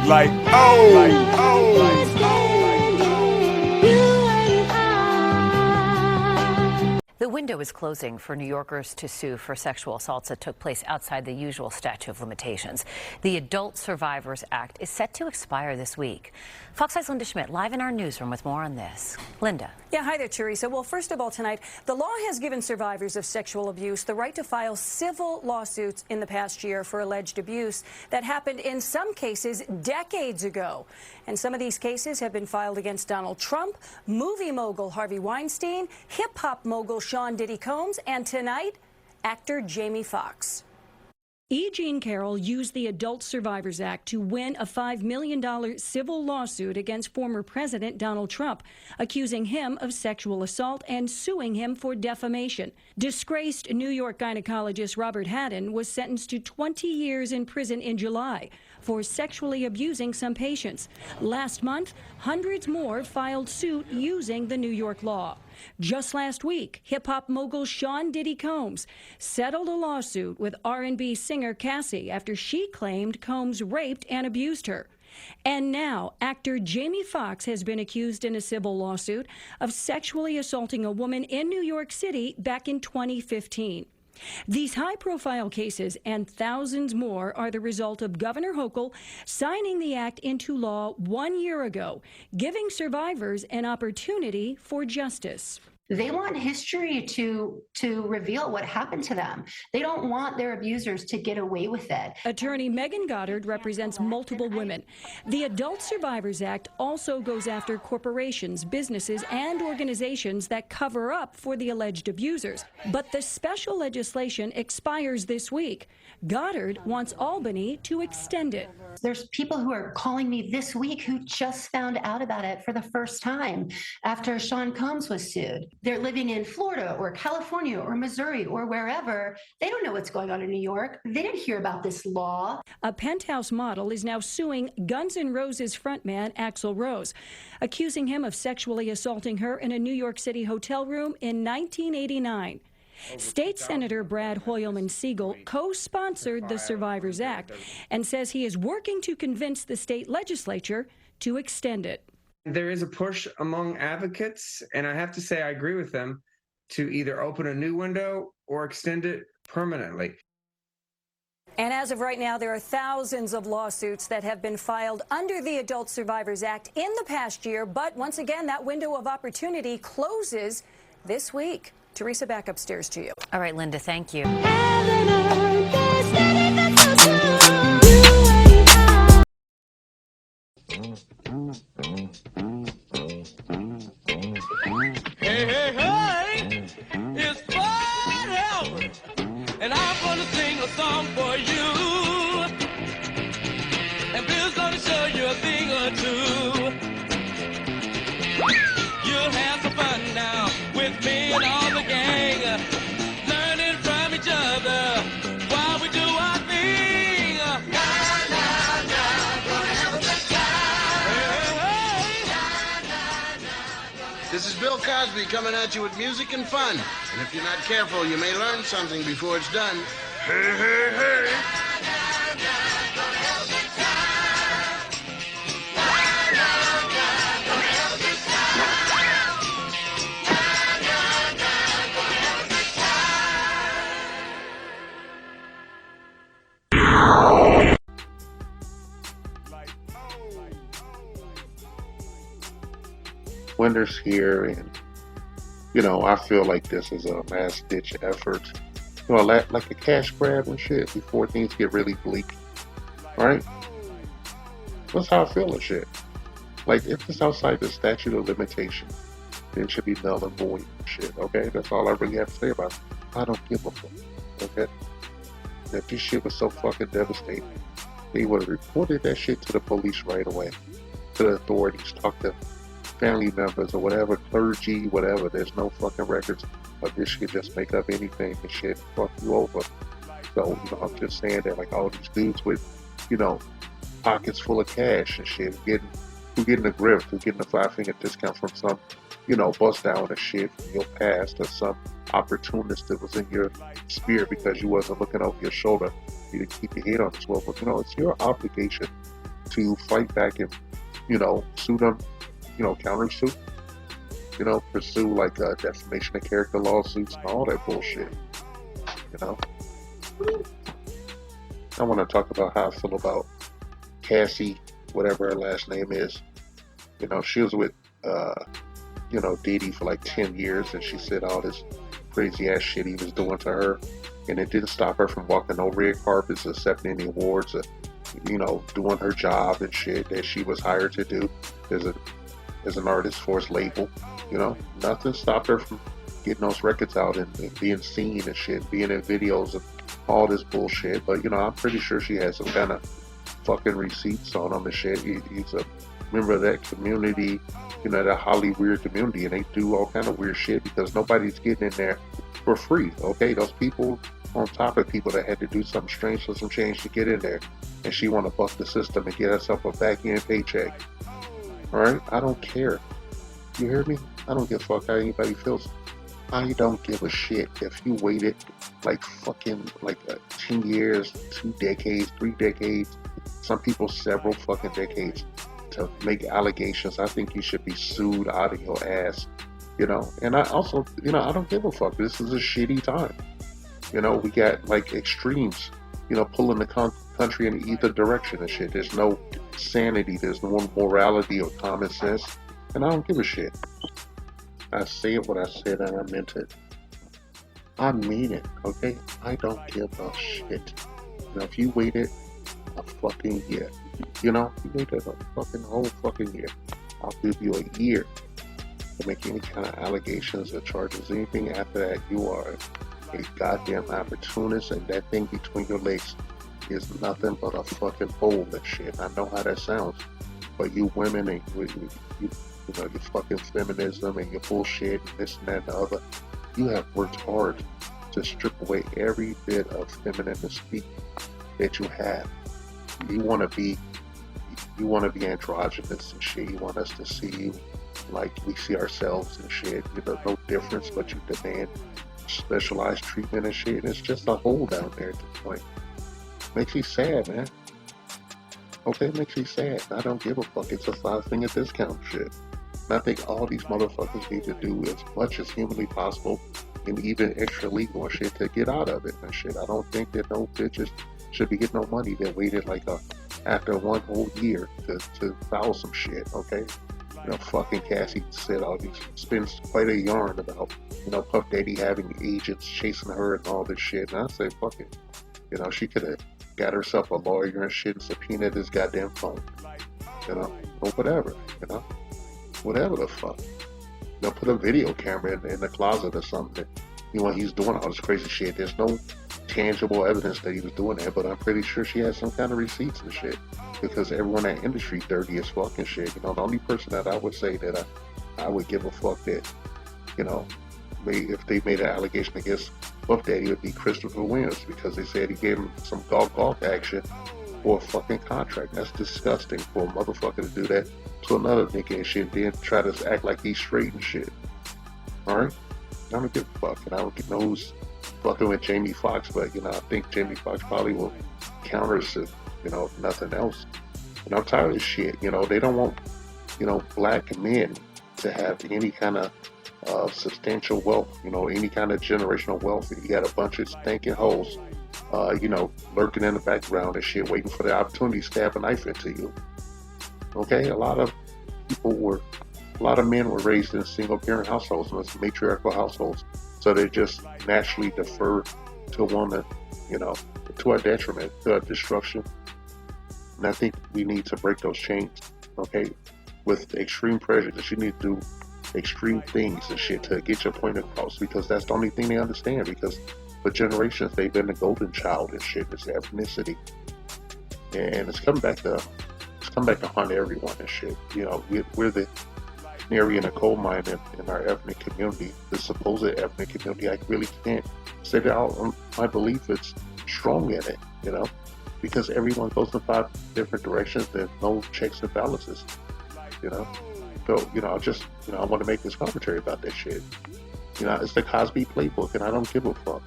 Like, oh, like, oh. The window is closing for New Yorkers to sue for sexual assaults that took place outside the usual statute of limitations. The Adult Survivors Act is set to expire this week. Fox 5's Linda Schmidt live in our newsroom with more on this. Linda. Yeah, hi there, Teresa. Well, first of all, tonight, the law has given survivors of sexual abuse the right to file civil lawsuits in the past year for alleged abuse that happened in some cases decades ago. And some of these cases have been filed against Donald Trump, movie mogul Harvey Weinstein, hip-hop mogul Sean Diddy Combs, and tonight, actor Jamie Foxx. E. Jean Carroll used the Adult Survivors Act to win a $5 million civil lawsuit against former President Donald Trump, accusing him of sexual assault and suing him for defamation. Disgraced New York gynecologist Robert Haddon was sentenced to 20 years in prison in July for sexually abusing some patients. Last month, hundreds more filed suit using the New York law. Just last week, hip-hop mogul Sean Diddy Combs settled a lawsuit with R&B singer Cassie after she claimed Combs raped and abused her. And now, actor Jamie Foxx has been accused in a civil lawsuit of sexually assaulting a woman in New York City back in 2015. These high-profile cases and thousands more are the result of Governor Hochul signing the act into law 1 year ago, giving survivors an opportunity for justice. They want history to reveal what happened to them. They don't want their abusers to get away with it. Attorney Megan Goddard represents multiple women. The Adult Survivors Act also goes after corporations, businesses, and organizations that cover up for the alleged abusers. But the special legislation expires this week. Goddard wants Albany to extend it. There's people who are calling me this week who just found out about it for the first time after Sean Combs was sued. They're living in Florida or California or Missouri or wherever. They don't know what's going on in New York. They didn't hear about this law. A Penthouse model is now suing Guns N' Roses frontman Axl Rose, accusing him of sexually assaulting her in a New York City hotel room in 1989. State Senator Brad Hoylman-Siegel co-sponsored the Survivors Act and says he is working to convince the state legislature to extend it. There is a push among advocates, and I have to say I agree with them, to either open a new window or extend it permanently. And as of right now, there are thousands of lawsuits that have been filed under the Adult Survivors Act in the past year. But once again, that window of opportunity closes this week. Teresa, back upstairs to you. All right, Linda, thank you. Hey, hey, hey, it's Fred Howard, and I'm gonna sing a song for you. And Bill's gonna show you a thing or two. You'll have some fun now with me and all the gang, learning from each other while we do our thing. Na, na, na, gonna have a good time. Hey, hey. This is Bill Cosby coming at you with music and fun. And if you're not careful, you may learn something before it's done. Hey, hey, hey. Winter's here, and I feel like this is a mass ditch effort, like a cash grab and shit before things get really bleak, right? That's how I feel and shit. Like, if it's outside the statute of limitation, then it should be null and void and shit. Okay, that's all I really have to say about it. I don't give a fuck. Okay, if this shit was so fucking devastating, they would have reported that shit to the police right away, to the authorities, talk to family members or whatever, clergy, whatever. There's no fucking records of this shit. Just make up anything and shit, fuck you over. So, I'm just saying that, like, all these dudes with, pockets full of cash and shit, who getting a grip, who getting a 5-finger discount from some, bust down and shit in your past, or some opportunist that was in your spirit because you wasn't looking over your shoulder. You didn't keep your head on the swivel. It's your obligation to fight back and, sue them, counter sue, pursue like defamation of character lawsuits and all that bullshit, you know. I want to talk about how I feel about Cassie, whatever her last name is. She was with, Diddy for like 10 years, and she said all this crazy ass shit he was doing to her, and it didn't stop her from walking no red carpets, accepting any awards, doing her job and shit that she was hired to do as an artist for his label. Nothing stopped her from getting those records out and being seen and shit, being in videos and all this bullshit. But I'm pretty sure she has some kind of fucking receipts on him and shit. He's a member of that community, that Hollywood community, and they do all kind of weird shit because nobody's getting in there for free. Okay, those people on top of people that had to do something strange for some change to get in there, and she want to buck the system and get herself a back end paycheck. All right, I don't care. You hear me? I don't give a fuck how anybody feels. I don't give a shit if you waited like 10 years, 2 decades, 3 decades, some people several fucking decades to make allegations. I think you should be sued out of your ass, And I also, I don't give a fuck. This is a shitty time. We got like extremes, pulling the country in either direction and shit. There's no sanity. There's no morality or common sense. And I don't give a shit. I said what I said and I meant it. I mean it, okay? I don't give a shit. Now, if you waited a fucking year, you waited a fucking whole fucking year, I'll give you a year to make any kind of allegations or charges. Anything after that, you are a goddamn opportunist, and that thing between your legs is nothing but a fucking hole and shit. I know how that sounds, but you women and your fucking feminism and your bullshit and this and that and the other, you have worked hard to strip away every bit of feminine mystique that you have. You want to be androgynous and shit. You want us to see you like we see ourselves and shit. No difference, but you demand specialized treatment and shit. And it's just a hole down there at this point. Makes me sad, man. Okay, makes me sad. I don't give a fuck. It's a 5-finger discount shit. And I think all these motherfuckers need to do as much as humanly possible and even extra legal and shit to get out of it and shit. I don't think that no bitches should be getting no money that waited after one whole year to file some shit, okay? Fucking Cassie said spins quite a yarn about, Puff Daddy having agents chasing her and all this shit. And I say, fuck it. She could have got herself a lawyer and shit and subpoenaed his goddamn phone. Or whatever, whatever the fuck. Put a video camera in the closet or something. He's doing all this crazy shit. There's no tangible evidence that he was doing that, but I'm pretty sure she has some kind of receipts and shit. Because everyone in that industry dirty as fuck and shit. The only person that I would say that I would give a fuck that, if they made an allegation against Puff Daddy, would be Christopher Williams, because they said he gave him some golf action for a fucking contract. That's disgusting for a motherfucker to do that to another nigga and shit, and then try to act like he's straight and shit. Alright? I don't give a fuck, and I don't know who's fucking with Jamie Foxx, but I think Jamie Foxx probably will counter it, if nothing else. And I'm tired of this shit. They don't want, black men to have any kind of substantial wealth, any kind of generational wealth. You got a bunch of stinking hoes, lurking in the background and shit, waiting for the opportunity to stab a knife into you. Okay, a lot of men were raised in single parent households, and matriarchal households, so they just naturally defer to a woman, to our detriment, to our destruction. And I think we need to break those chains, okay? With extreme prejudice, you need to do extreme things and shit to get your point across, because that's the only thing they understand, because for generations they've been the golden child and shit. It's ethnicity. And it's come back to haunt everyone and shit. We're the canary in a coal mine in our ethnic community, the supposed ethnic community. I really can't say that my belief is strong in it, because everyone goes in 5 different directions. There's no checks and balances, So, I want to make this commentary about that shit. It's the Cosby playbook, and I don't give a fuck.